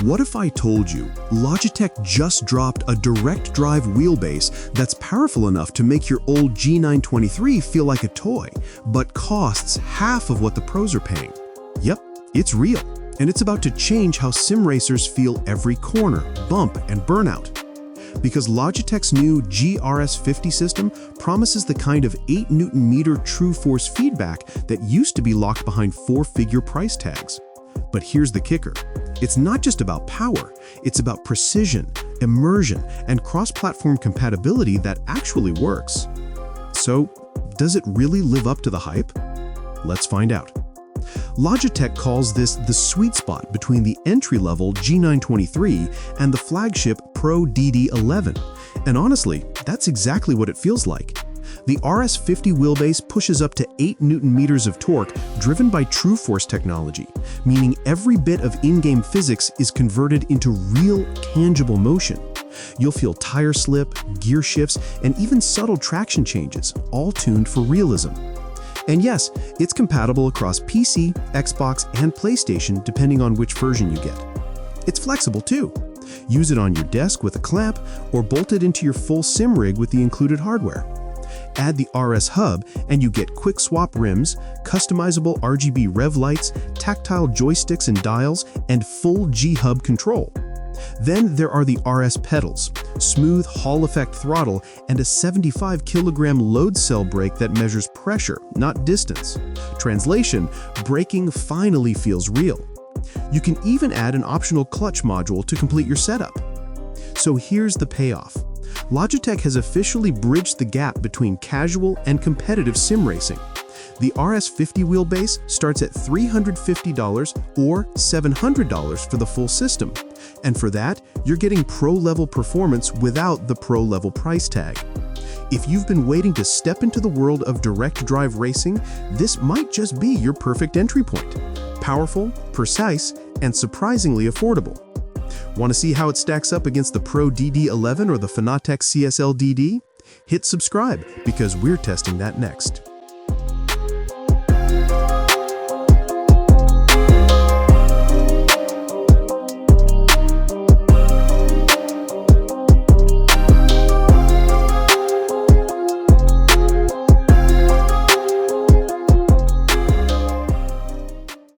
What if I told you Logitech just dropped a direct drive wheelbase that's powerful enough to make your old G923 feel like a toy, but costs half of what the pros are paying? Yep, it's real, and it's about to change how sim racers feel every corner, bump, and burnout. Because Logitech's new RS50 system promises the kind of 8 Nm Trueforce feedback that used to be locked behind 4-figure price tags. But here's the kicker. It's not just about power, it's about precision, immersion, and cross-platform compatibility that actually works. So, does it really live up to the hype? Let's find out. Logitech calls this the sweet spot between the entry-level G923 and the flagship Pro DD11. And honestly, that's exactly what it feels like. The RS50 wheelbase pushes up to 8 Nm of torque driven by Trueforce technology, meaning every bit of in-game physics is converted into real, tangible motion. You'll feel tire slip, gear shifts, and even subtle traction changes, all tuned for realism. And yes, it's compatible across PC, Xbox, and PlayStation depending on which version you get. It's flexible too. Use it on your desk with a clamp or bolt it into your full sim rig with the included hardware. Add the RS Hub and you get quick swap rims, customizable RGB rev lights, tactile joysticks and dials, and full G-Hub control. Then there are the RS pedals, smooth Hall effect throttle, and a 75-kilogram load cell brake that measures pressure, not distance. Translation, braking finally feels real. You can even add an optional clutch module to complete your setup. So here's the payoff. Logitech has officially bridged the gap between casual and competitive sim racing. The RS50 wheelbase starts at $350 or $700 for the full system. And for that, you're getting pro-level performance without the pro-level price tag. If you've been waiting to step into the world of direct drive racing, this might just be your perfect entry point. Powerful, precise, and surprisingly affordable. Want to see how it stacks up against the Pro DD11 or the Fanatec CSL DD? Hit subscribe because we're testing that next.